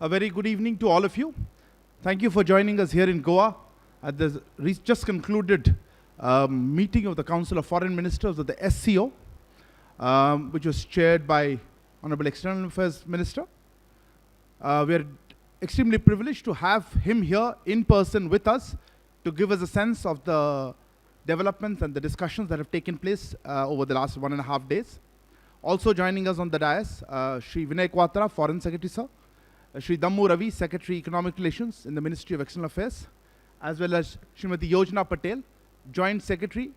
A very good evening to all of you. Thank you for joining us here in Goa at the just concluded meeting of the Council of Foreign Ministers of the SCO, which was chaired by Honorable External Affairs Minister. We are extremely privileged to have him here in person with us to give us a sense of the developments and the discussions that have taken place over the last 1.5 days. Also joining us on the dais, Shri Vinay Quatra, Foreign Secretary, sir. Shri Dammu Ravi, Secretary Economic Relations in the Ministry of External Affairs, as well as Srimati Yojana Patel, Joint Secretary,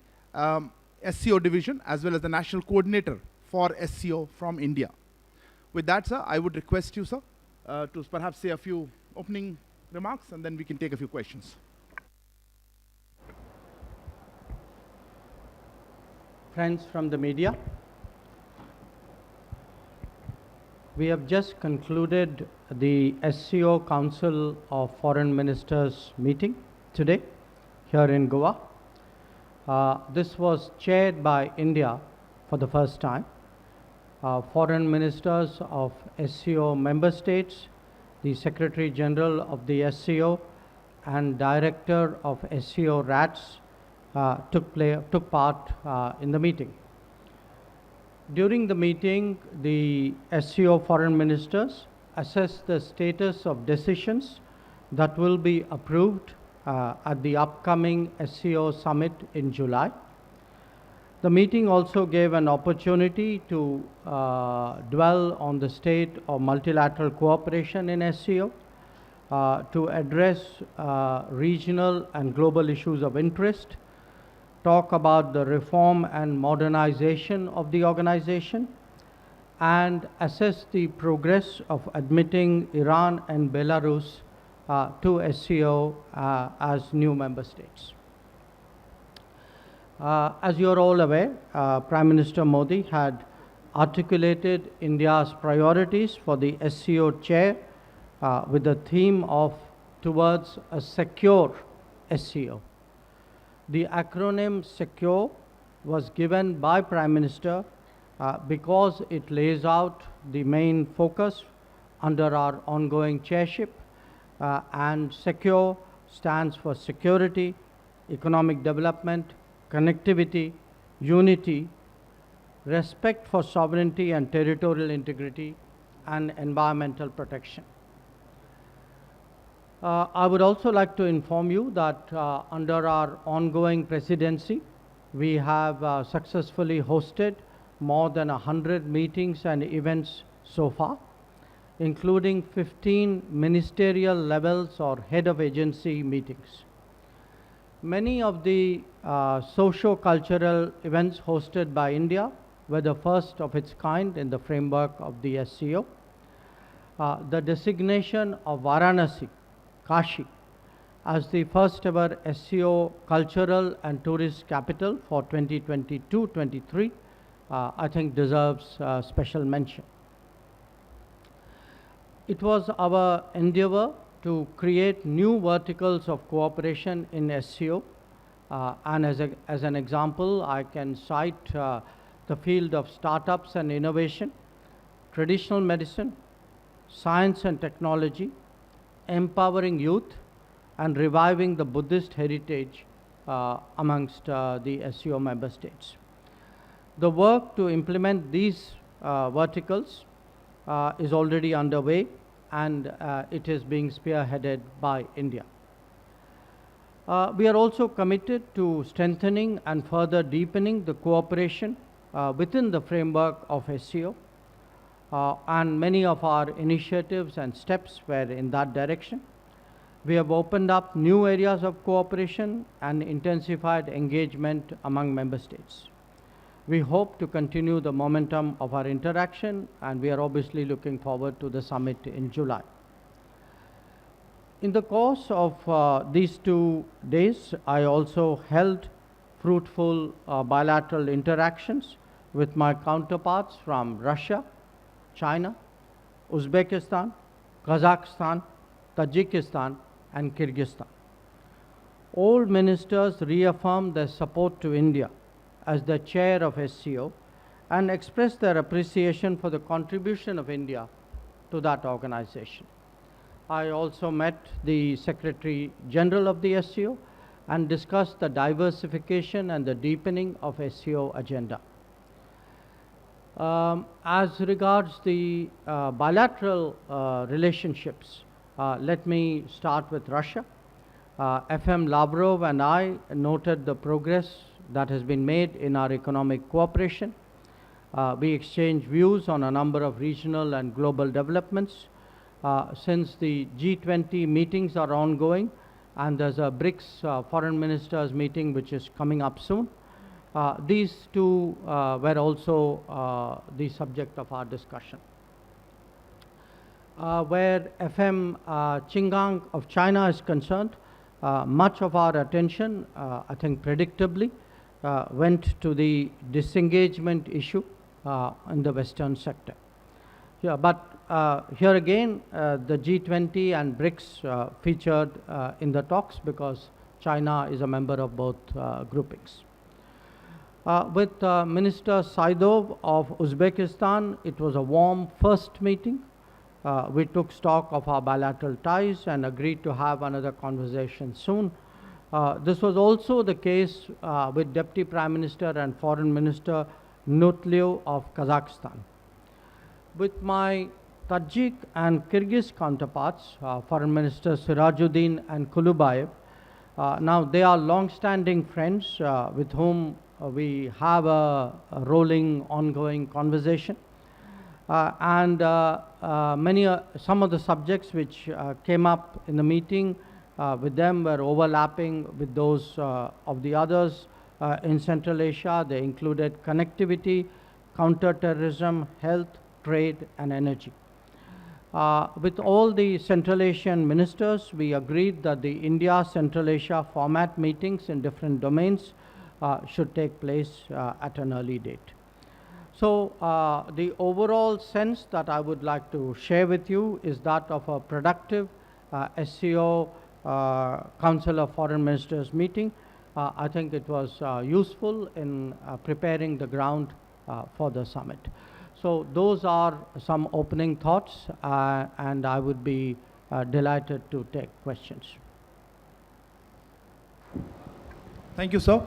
SCO Division, as well as the National Coordinator for SCO from India. With that, sir, I would request you, sir, to perhaps say a few opening remarks, and then we can take a few questions. Friends from the media, we have just concluded the SCO Council of Foreign Ministers meeting today here in Goa. This was chaired by India for the first time. Foreign ministers of SCO member states, the Secretary General of the SCO and Director of SCO RATS took part in the meeting. During the meeting, the SCO foreign ministers assessed the status of decisions that will be approved at the upcoming SCO summit in July. The meeting also gave an opportunity to dwell on the state of multilateral cooperation in SCO, to address regional and global issues of interest, talk about the reform and modernization of the organization, and assess the progress of admitting Iran and Belarus to SCO as new member states. As you are all aware, Prime Minister Modi had articulated India's priorities for the SCO chair with the theme of towards a secure SCO. The acronym SCO was given by Prime Minister because it lays out the main focus under our ongoing chairship, and SCO stands for security, economic development, connectivity, unity, respect for sovereignty and territorial integrity, and environmental protection. I would also like to inform you that under our ongoing presidency, we have successfully hosted more than 100 meetings and events so far, including 15 ministerial levels or head of agency meetings. Many of the socio-cultural events hosted by India were the first of its kind in the framework of the SCO. The designation of Varanasi, Kashi, as the first ever SCO cultural and tourist capital for 2022-23, I think deserves special mention. It was our endeavor to create new verticals of cooperation in SCO, and as an example, I can cite the field of startups and innovation, traditional medicine, science and technology, empowering youth, and reviving the Buddhist heritage amongst the SCO member states. The work to implement these verticals is already underway, and it is being spearheaded by India. We are also committed to strengthening and further deepening the cooperation within the framework of SCO. And many of our initiatives and steps were in that direction. We have opened up new areas of cooperation and intensified engagement among member states. We hope to continue the momentum of our interaction, and we are obviously looking forward to the summit in July. In the course of these 2 days, I also held fruitful bilateral interactions with my counterparts from Russia, China, Uzbekistan, Kazakhstan, Tajikistan, and Kyrgyzstan. All ministers reaffirmed their support to India as the chair of SCO and expressed their appreciation for the contribution of India to that organization. I also met the Secretary General of the SCO and discussed the diversification and the deepening of SCO agenda. As regards the bilateral relationships, let me start with Russia. FM Lavrov and I noted the progress that has been made in our economic cooperation. We exchanged views on a number of regional and global developments. Since the G20 meetings are ongoing and there's a BRICS foreign ministers meeting which is coming up soon, these two were also the subject of our discussion. Where FM Qingang of China is concerned, much of our attention, I think predictably, went to the disengagement issue in the Western sector. Yeah, but here again, the G20 and BRICS featured in the talks because China is a member of both groupings. With Minister Saidov of Uzbekistan, it was a warm first meeting. We took stock of our bilateral ties and agreed to have another conversation soon. This was also the case with Deputy Prime Minister and Foreign Minister Nutlyev of Kazakhstan. With my Tajik and Kyrgyz counterparts, Foreign Minister Sirajuddin and Kulubayev, now they are long-standing friends with whom we have a rolling, ongoing conversation. Some of the subjects which came up in the meeting with them were overlapping with those of the others in Central Asia. They included connectivity, counter-terrorism, health, trade, and energy. With all the Central Asian ministers, we agreed that the India-Central Asia format meetings in different domains should take place at an early date. So the overall sense that I would like to share with you is that of a productive SCO Council of Foreign Ministers meeting. I think it was useful in preparing the ground for the summit. So those are some opening thoughts, and I would be delighted to take questions. Thank you, sir.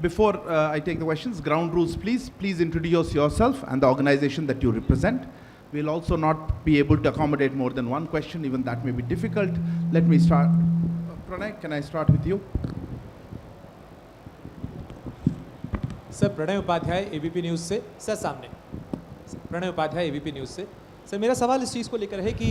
Before I take the questions, ground rules, please. Please introduce yourself and the organization that you represent. We'll also not be able to accommodate more than one question, even that may be difficult. Let me start. Pranay, can I start with you? Sir Pranay Upadhyay ABP News से sir सामने Pranay Upadhyay ABP News से sir मेरा सवाल इस चीज़ को लेकर है कि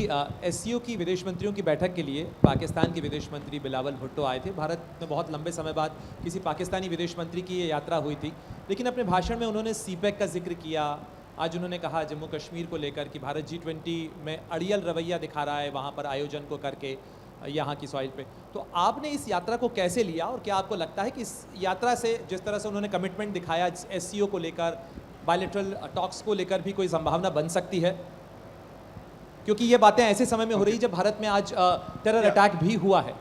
एससीओ की विदेश मंत्रियों की बैठक के लिए पाकिस्तान के विदेश मंत्री बिलावल भुट्टो आए थे। भारत में बहुत लंबे समय बाद किसी पाकिस्तानी विदेश मंत्री की ये यात्रा हुई थी, लेकिन अपने भाषण में उन्होंने सीपैक का जिक्र किया। आज उन्होंने कहा जम्मू कश्मीर को लेकर कि भारत G20 में अड़ियल रवैया दिखा रहा है वहाँ पर आयोजन को करके यहाँ की सॉइल पे। तो आपने इस यात्रा को कैसे लिया और क्या आपको लगता है कि इस यात्रा से जिस तरह से उन्होंने कमिटमेंट दिखाया एससीओ को लेकर, बायलैटरल टॉक्स को लेकर भी कोई संभावना बन सकती है? क्योंकि ये बातें ऐसे समय में हो रही जब भारत में आज टेरर अटैक भी हुआ है।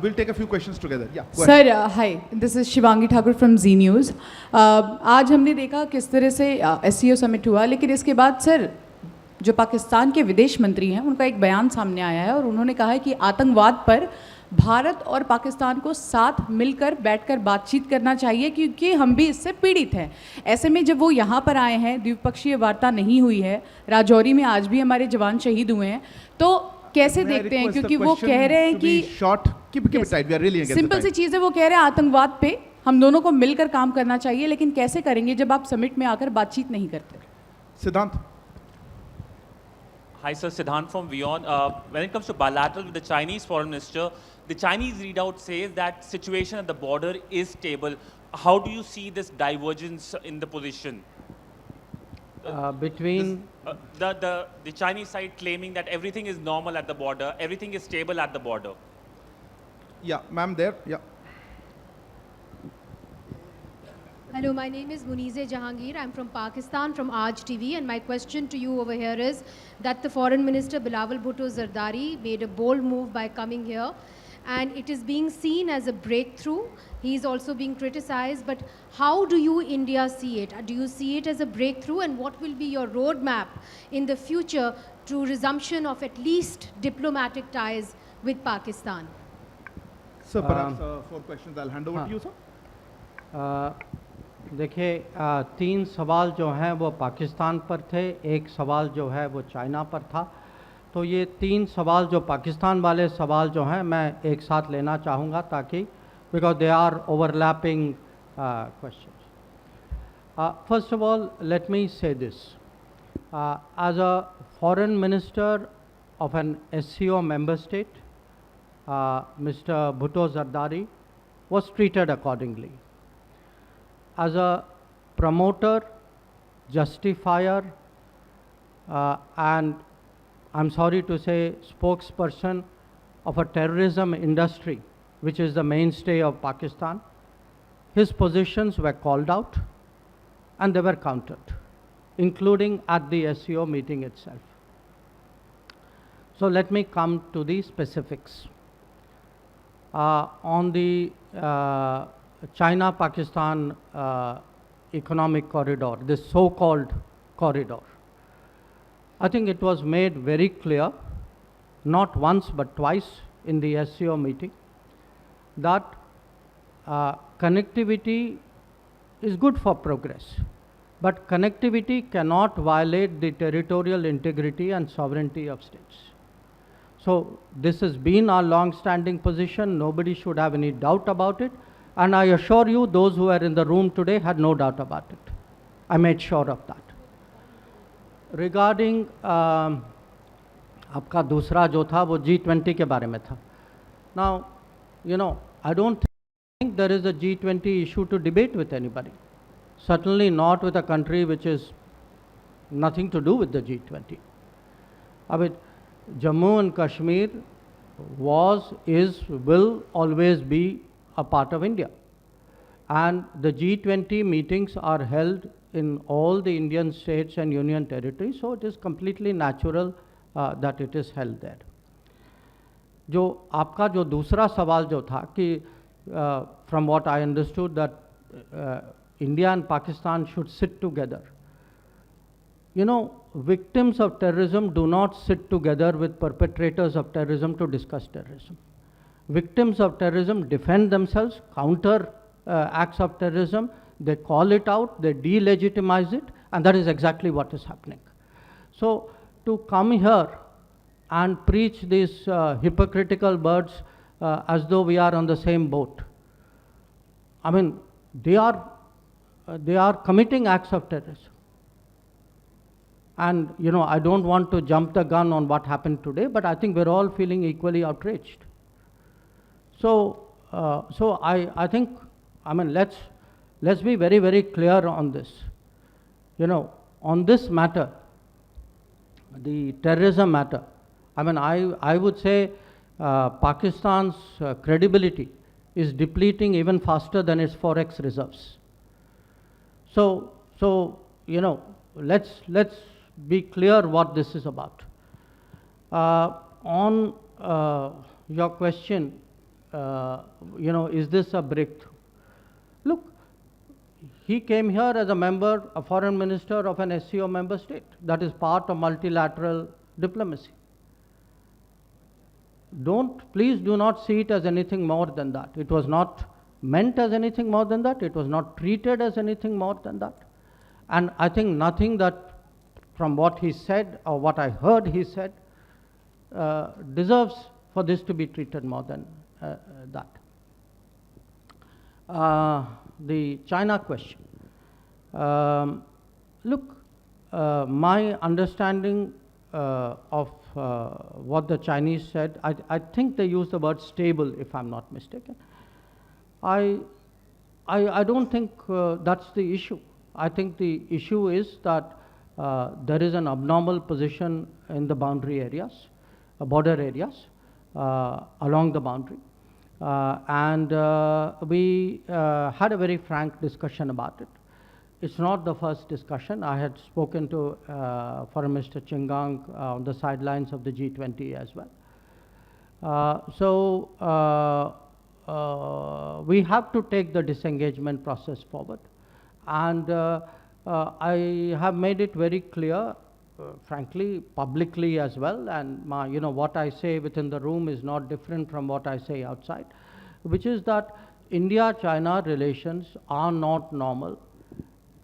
We'll take a few questions together. Yeah, go ahead. Sir, hi. This is Shivangi Thakur from Z News. आज हमने देखा किस तरह से SCO समिट हुआ, लेकिन इसके बाद सर जो पाकिस्तान के विदेश मंत्री हैं उनका एक बयान सामने आया है और उन्होंने कहा है कि आतंकवाद पर भारत और पाकिस्तान को साथ मिलकर बैठकर बातचीत करना चाहिए क्योंकि हम भी इससे पीड़ित हैं। ऐसे में जब वो यहाँ पर आए हैं, द्विपक्षीय वार्ता नहीं हुई है, राजौरी में आज भी हमारे जवान शहीद हुए हैं, तो कैसे देखते हैं? क्योंकि वो कह रहे हैं कि सिंपल सी चीज़ है, वो कह रहे हैं आतंकवाद पे हम दोनों को मिलकर काम करना चाहिए, लेकिन कैसे करेंगे जब आप समिट में आकर बातचीत नहीं करते? सिद्धांत. Hi sir, Siddhant from WION. When it comes to bilateral with the Chinese foreign minister, the Chinese readout says that situation at the border is stable. How do you see this divergence in the position? Between the Chinese side claiming that everything is normal at the border, everything is stable at the border. Yeah, ma'am there. Yeah. Hello, my name is Munize Jahangir. I'm from Pakistan, from Aaj TV, and my question to you over here is that the Foreign Minister Bilawal Bhutto Zardari made a bold move by coming here and it is being seen as a breakthrough. He is also being criticized, but how do you, India, see it? Do you see it as a breakthrough, and what will be your roadmap in the future to resumption of at least diplomatic ties with Pakistan? Sir, perhaps 4 questions. I'll hand over to you, sir. देखिए, 3 सवाल जो हैं वो पाकिस्तान पर थे, 1 सवाल जो है वो चाइना पर था। तो ये 3 सवाल जो पाकिस्तान वाले सवाल जो हैं मैं एक साथ लेना चाहूँगा, ताकि because they are overlapping questions. First of all, let me say this, as a foreign minister of an SCO member state, Mr. Bhutto Zardari was treated accordingly. As a promoter, justifier, and I'm sorry to say spokesperson of a terrorism industry, which is the mainstay of Pakistan, his positions were called out and they were countered, including at the SCO meeting itself. So let me come to the specifics. On the China-Pakistan economic corridor, this so-called corridor, I think it was made very clear, not once but twice in the SCO meeting, that connectivity is good for progress, but connectivity cannot violate the territorial integrity and sovereignty of states. So this has been our long-standing position. Nobody should have any doubt about it. And I assure you, those who are in the room today had no doubt about it. I made sure of that. Regarding आपका दूसरा जो था वो G20 के बारे में था. Now, you know, I don't think there is a G20 issue to debate with anybody. Certainly not with a country which is nothing to do with the G20. I mean, Jammu and Kashmir was, is, will always be a part of India. And the G20 meetings are held in all the Indian states and union territories, so it is completely natural that it is held there. जो आपका जो दूसरा सवाल जो था कि from what I understood that India and Pakistan should sit together. You know, victims of terrorism do not sit together with perpetrators of terrorism to discuss terrorism. Victims of terrorism defend themselves, counter acts of terrorism, they call it out, they delegitimize it, and that is exactly what is happening. So to come here and preach these hypocritical words as though we are on the same boat, I mean, they are committing acts of terrorism. And, you know, I don't want to jump the gun on what happened today, but I think we're all feeling equally outraged. So, I think, I mean, let's be very, very clear on this. You know, on this matter, the terrorism matter, I mean, I would say Pakistan's credibility is depleting even faster than its forex reserves. So, you know, let's be clear what this is about. On your question, you know, is this a breakthrough? Look, he came here as a member, a foreign minister of an SCO member state. That is part of multilateral diplomacy. Please do not see it as anything more than that. It was not meant as anything more than that. It was not treated as anything more than that. And I think nothing that from what he said or what I heard he said deserves for this to be treated more than that. The China question. Look, my understanding of what the Chinese said, I think they used the word stable, if I'm not mistaken. I don't think that's the issue. I think the issue is that there is an abnormal position in the boundary areas, border areas, along the boundary. And we had a very frank discussion about it. It's not the first discussion. I had spoken to Foreign Minister Chingang on the sidelines of the G20 as well. We have to take the disengagement process forward. And I have made it very clear, frankly, publicly as well, and what I say within the room is not different from what I say outside, which is that India-China relations are not normal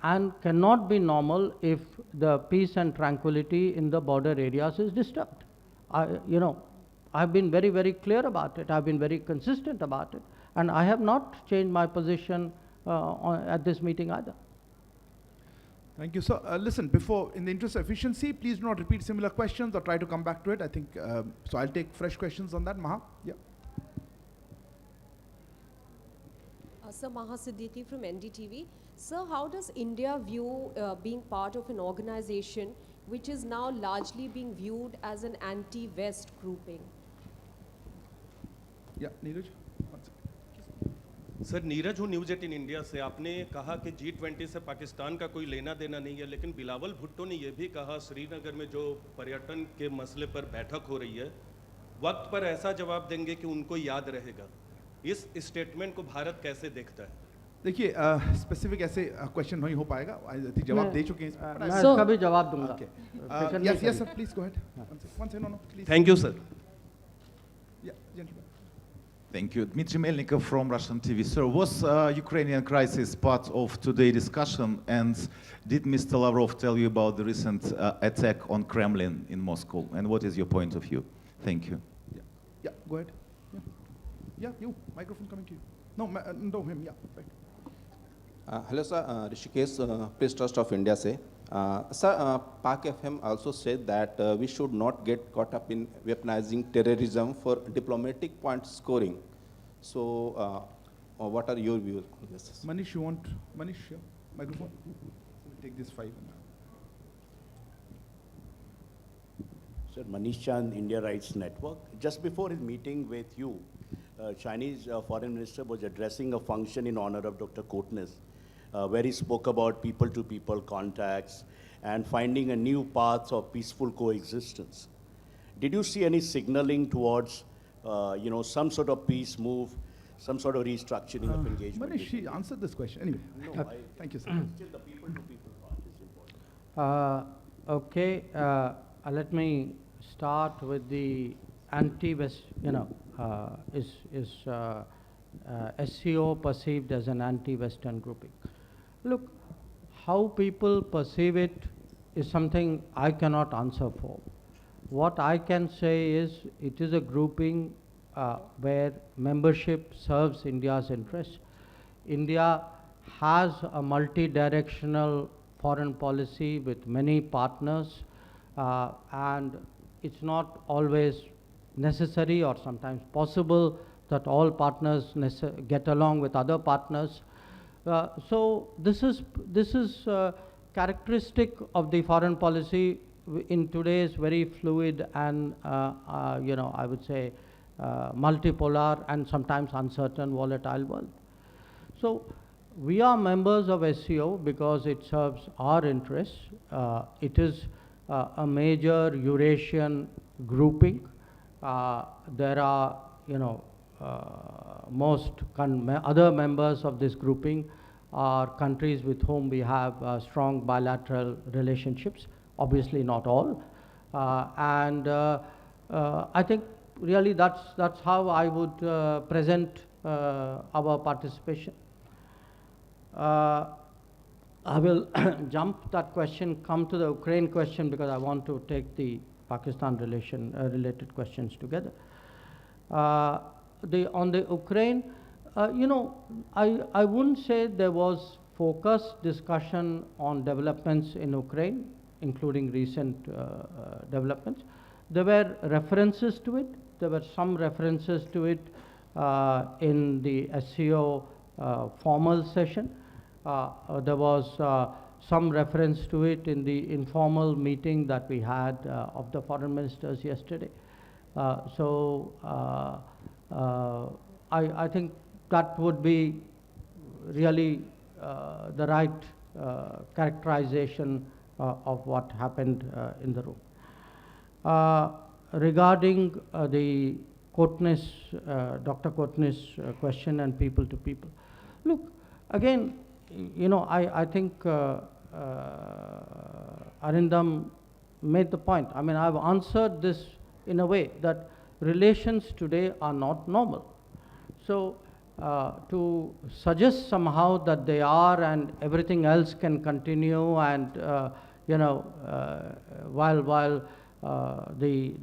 and cannot be normal if the peace and tranquility in the border areas is disturbed. I've been very, very clear about it. I've been very consistent about it. And I have not changed my position at this meeting either. Thank you, sir. Listen, in the interest of efficiency, please do not repeat similar questions or try to come back to it. I think, so I'll take fresh questions on that. Maha? Yeah. Sir, Maha Siddiqui from NDTV. Sir, how does India view being part of an organization which is now largely being viewed as an anti-West grouping? Yeah, Neeraj? Sir Neeraj हूँ news 18 India से। आपने कहा कि G20 से पाकिस्तान का कोई लेना देना नहीं है, लेकिन बिलावल भुट्टो ने यह भी कहा श्रीनगर में जो पर्यटन के मसले पर बैठक हो रही है, वक्त पर ऐसा जवाब देंगे कि उनको याद रहेगा। इस स्टेटमेंट को भारत कैसे देखता है? देखिए, स्पेसिफिक ऐसे क्वेश्चन नहीं हो पाएगा, जवाब दे चुके हैं। मैं इसका भी जवाब दूंगा। Yes, sir, please go ahead. One second, no, please. Thank you, sir. Yeah, gentlemen. Thank you. Dmitry Melnikov from Russian TV. Sir, was Ukrainian crisis part of today's discussion, and did Mr. Lavrov tell you about the recent attack on Kremlin in Moscow, and what is your point of view? Thank you. Yeah, go ahead. Yeah, you. Microphone coming to you. No, no, him. Yeah. Right. Hello, sir. Rishikesh, Press Trust of India say. Sir, Pak FM also said that we should not get caught up in weaponizing terrorism for diplomatic point scoring. So, what are your views on this? Manish, you want Manish? Yeah. Microphone. We'll take this 5. Sir, Manish Chand, India Rights Network. Just before his meeting with you, Chinese Foreign Minister was addressing a function in honor of Dr. Kotnis, where he spoke about people-to-people contacts and finding a new path of peaceful coexistence. Did you see any signaling towards, some sort of peace move, some sort of restructuring of engagement? Manish, she answered this question. Anyway, no, thank you, sir. Still the people-to-people part is important. Okay, let me start with the anti-West, SCO perceived as an anti-Western grouping. Look, how people perceive it is something I cannot answer for. What I can say is it is a grouping where membership serves India's interests. India has a multi-directional foreign policy with many partners, and it's not always necessary or sometimes possible that all partners get along with other partners. So this is characteristic of the foreign policy in today's very fluid and I would say multipolar and sometimes uncertain, volatile world. So we are members of SCO because it serves our interests. It is a major Eurasian grouping. There are most other members of this grouping are countries with whom we have strong bilateral relationships, obviously not all. I think really that's how I would present our participation. I will jump that question, come to the Ukraine question because I want to take the Pakistan related questions together. On the Ukraine, I wouldn't say there was focused discussion on developments in Ukraine, including recent developments. There were references to it. There were some references to it in the SCO formal session. There was some reference to it in the informal meeting that we had of the foreign ministers yesterday. I think that would be really the right characterization of what happened in the room. Regarding the Dr. Kotnis' question and people to people. Look, again, you know, I think Arindam made the point. I mean, I've answered this in a way that relations today are not normal. So to suggest somehow that they are and everything else can continue and you know while the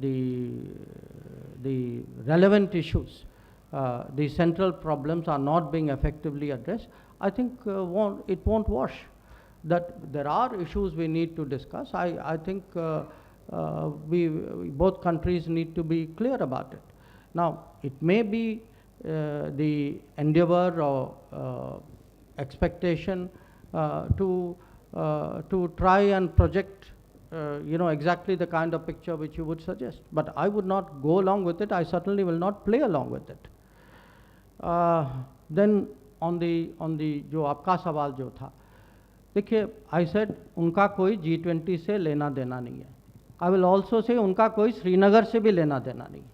relevant issues, the central problems are not being effectively addressed, I think it won't wash. That there are issues we need to discuss. I think both countries need to be clear about it. Now, it may be the endeavor or expectation to try and project you know, exactly the kind of picture which you would suggest. But I would not go along with it. I certainly will not play along with it. Then on the जो आपका सवाल जो था, देखिए, I said उनका कोई G20 से लेना देना नहीं है. I will also say उनका कोई श्रीनगर से भी लेना देना नहीं है.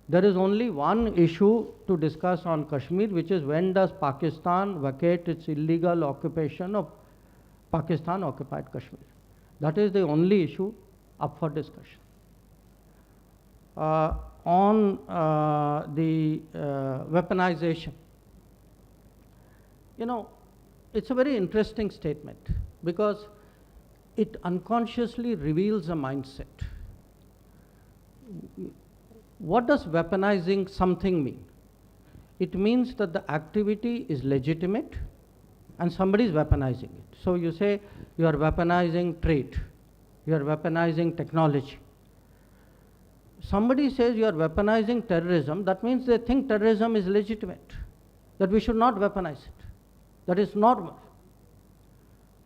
There is only one issue to discuss on Kashmir, which is when does Pakistan vacate its illegal occupation of Pakistan occupied Kashmir. That is the only issue up for discussion. On the weaponization, you know, it's a very interesting statement because it unconsciously reveals a mindset. What does weaponizing something mean? It means that the activity is legitimate and somebody is weaponizing it. So you say you are weaponizing trade, you are weaponizing technology. Somebody says you are weaponizing terrorism, that means they think terrorism is legitimate, that we should not weaponize it. That is normal.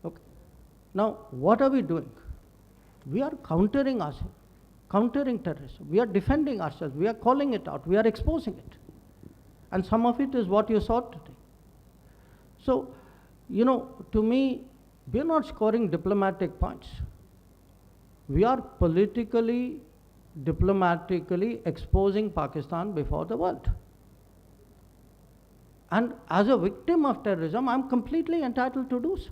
Okay. Now, what are we doing? We are countering ourselves, countering terrorism. We are defending ourselves. We are calling it out. We are exposing it. And some of it is what you saw today. So, you know, to me, we are not scoring diplomatic points. We are politically, diplomatically exposing Pakistan before the world. And as a victim of terrorism, I'm completely entitled to do so.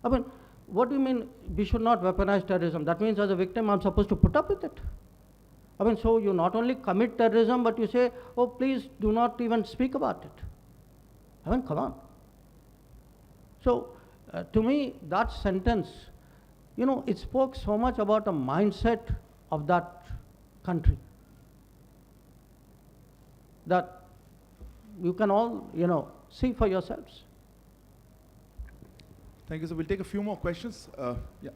I mean, what do you mean we should not weaponize terrorism? That means as a victim, I'm supposed to put up with it. I mean, so you not only commit terrorism, but you say, oh, please do not even speak about it. I mean, come on. So, to me, that sentence, you know, it spoke so much about a mindset of that country that you can all, you know, see for yourselves. Thank you, sir. We'll take a few more questions. Yeah.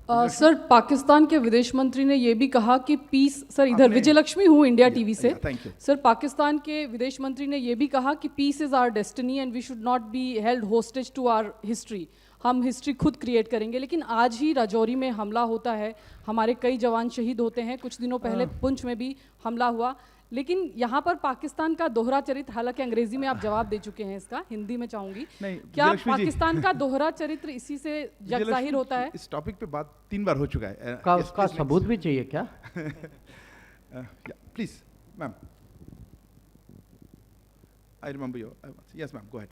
Sir, Pakistan के विदेश मंत्री ने ये भी कहा कि piece, sir इधर विजय लक्ष्मी हूँ इंडिया टीवी से. सर, पाकिस्तान के विदेश मंत्री ने ये भी कहा कि peace is our destiny and we should not be held hostage to our history. हम हिस्ट्री खुद क्रिएट करेंगे. लेकिन आज ही राजौरी में हमला होता है, हमारे कई जवान शहीद होते हैं. कुछ दिनों पहले पुंछ में भी हमला हुआ. लेकिन यहाँ पर पाकिस्तान का दोहरा चरित्र, हालांकि अंग्रेजी में आप जवाब दे चुके हैं इसका, हिंदी में चाहूंगी, क्या पाकिस्तान का दोहरा चरित्र इसी से जग जाहिर होता है? इस टॉपिक पे बात 3 बार हो चुका है. उसका सबूत भी चाहिए क्या? Please ma'am. I remember you. Yes, ma'am. Go ahead.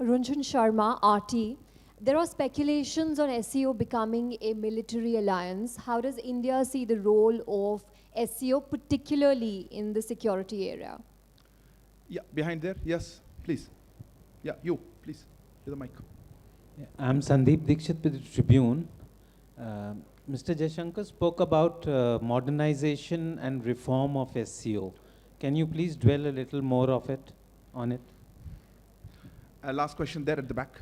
Runjhun Sharma, RT. There are speculations on SCO becoming a military alliance. How does India see the role of SCO, particularly in the security area? Yeah, behind there. Yes, please. Yeah, you, please. To the mic. Yeah, I'm Sandeep Dikshit with the Tribune. Mr. Jaishankar spoke about modernization and reform of SCO. Can you please dwell a little more on it? Last question there at the back.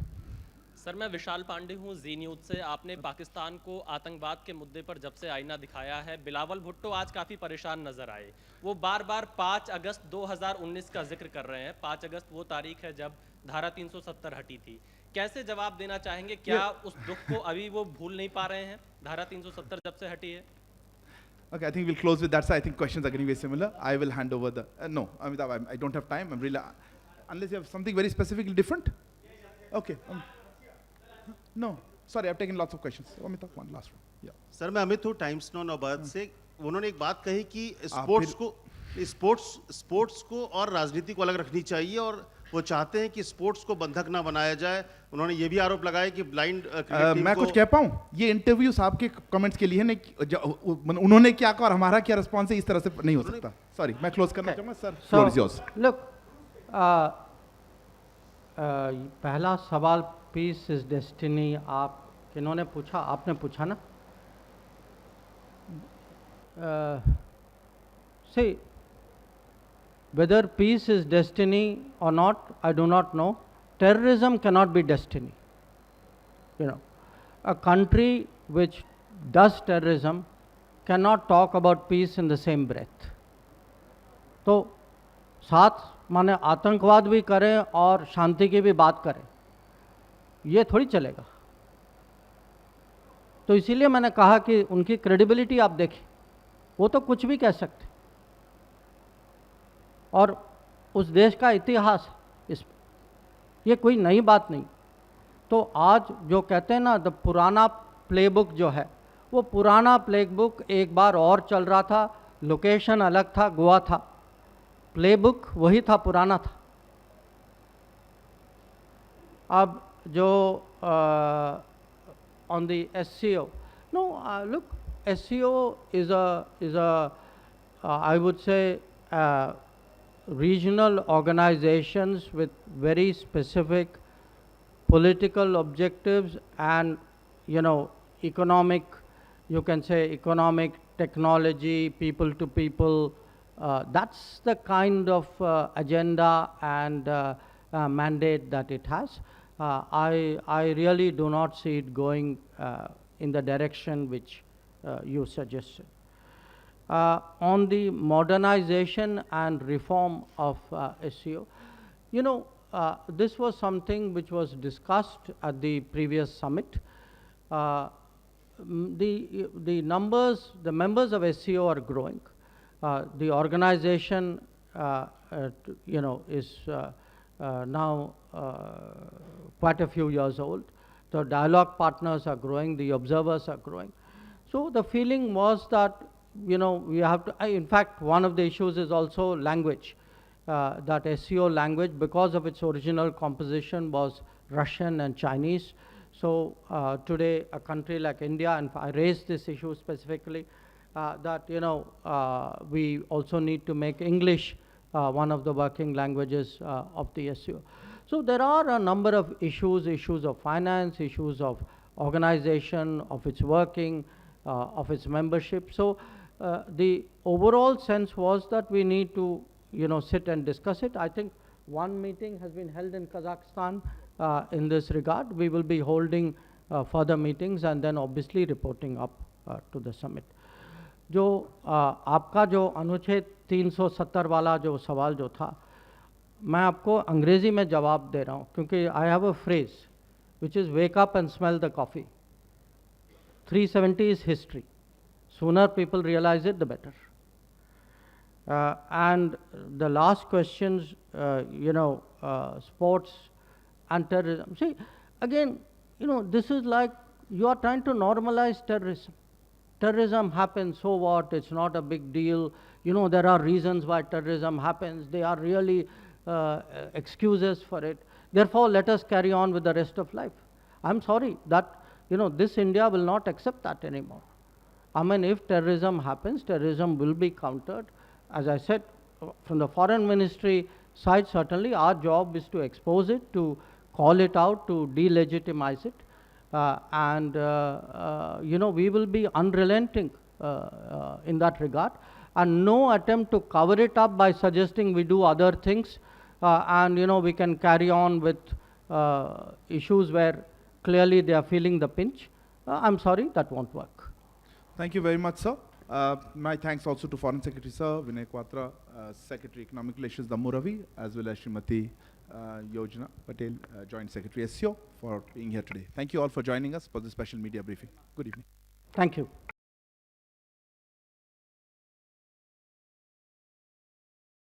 Sir, मैं विशाल पांडे हूँ जी news से. आपने पाकिस्तान को आतंकवाद के मुद्दे पर जब से आईना दिखाया है, बिलावल भुट्टो आज काफ़ी परेशान नजर आए. वो बार बार 5 अगस्त 2019 का जिक्र कर रहे हैं. 5 अगस्त वो तारीख है जब धारा 370 हटी थी. कैसे जवाब देना चाहेंगे? क्या उस दुख को अभी वो भूल नहीं पा रहे हैं, धारा 370 जब से हटी है? Okay, I think we'll close with that. So I think questions are getting very similar. I will hand over the... no, Amitabh, I don't have time. I'm really... unless you have something very specifically different? Okay. No, sorry, I've taken lots of questions. Amitabh, one last one. Yeah. Sir, मैं अमित हूँ times no नौबाद से. उन्होंने एक बात कही कि sports को sports को और राजनीति को अलग रखनी चाहिए और वो चाहते हैं कि स्पोर्ट्स को बंधक ना बनाया जाए। उन्होंने ये भी आरोप लगाया कि ब्लाइंड मैं कुछ कह पाऊं? ये इंटरव्यूज आपके कमेंट्स के लिए नहीं, उन्होंने क्या कहा और हमारा क्या रिस्पॉन्स है, इस तरह से नहीं हो सकता। सॉरी, मैं क्लोज करना चाहूंगा sir. Floor is yours. Look, पहला सवाल पीस इज डेस्टिनी आप किन्होंने पूछा? आपने पूछा ना। See, whether peace is destiny or not, I do not know. Terrorism cannot be destiny. You know, a country which does terrorism cannot talk about peace in the same breath. तो साथ माने आतंकवाद भी करें और शांति की भी बात करें, ये थोड़ी चलेगा। तो इसीलिए मैंने कहा कि उनकी क्रेडिबिलिटी आप देखें, वो तो कुछ भी कह सकते, और उस देश का इतिहास इस, ये कोई नई बात नहीं। तो आज जो कहते हैं ना, द पुराना प्लेबुक जो है, वो पुराना प्लेबुक एक बार और चल रहा था, लोकेशन अलग था, गोवा था, प्लेबुक वही था, पुराना था। अब जो on the SCO, no, look, SCO is a I would say regional organizations with very specific political objectives and, you know, economic, you can say economic, technology, people to people, that's the kind of agenda and mandate that it has. I really do not see it going in the direction which you suggested. On the modernization and reform of SCO, you know, this was something which was discussed at the previous summit. The numbers, the members of SCO are growing. The organization, you know, is now quite a few years old. The dialogue partners are growing, the observers are growing. So the feeling was that, you know, we have to, in fact, one of the issues is also language. That SCO language, because of its original composition, was Russian and Chinese. So today, a country like India, and I raised this issue specifically, that, you know, we also need to make English one of the working languages of the SCO. So there are a number of issues of finance, issues of organization, of its working, of its membership. So the overall sense was that we need to, you know, sit and discuss it. I think one meeting has been held in Kazakhstan in this regard. We will be holding further meetings and then obviously reporting up to the summit. जो आपका जो अनुच्छेद 370 वाला जो सवाल जो था, मैं आपको अंग्रेजी में जवाब दे रहा हूँ, क्योंकि I have a phrase which is wake up and smell the coffee. 370 is history. Sooner people realize it, the better. And the last questions, you know, sports and terrorism. See, again, you know, this is like you are trying to normalize terrorism. Terrorism happens, so what? It's not a big deal. You know, there are reasons why terrorism happens. They are really excuses for it. Therefore, let us carry on with the rest of life. I'm sorry that, you know, this India will not accept that anymore. I mean, if terrorism happens, terrorism will be countered. As I said, from the foreign ministry side, certainly our job is to expose it, to call it out, to delegitimize it. You know, we will be unrelenting in that regard, and no attempt to cover it up by suggesting we do other things, and, you know, we can carry on with issues where clearly they are feeling the pinch. I'm sorry, that won't work. Thank you very much, sir. My thanks also to Foreign Secretary, sir, Vinay Quatra, Secretary Economic Relations, Damuravi, as well as Srimati Yojana Patel, Joint Secretary SCO, for being here today. Thank you all for joining us for this special media briefing. Good evening. Thank you.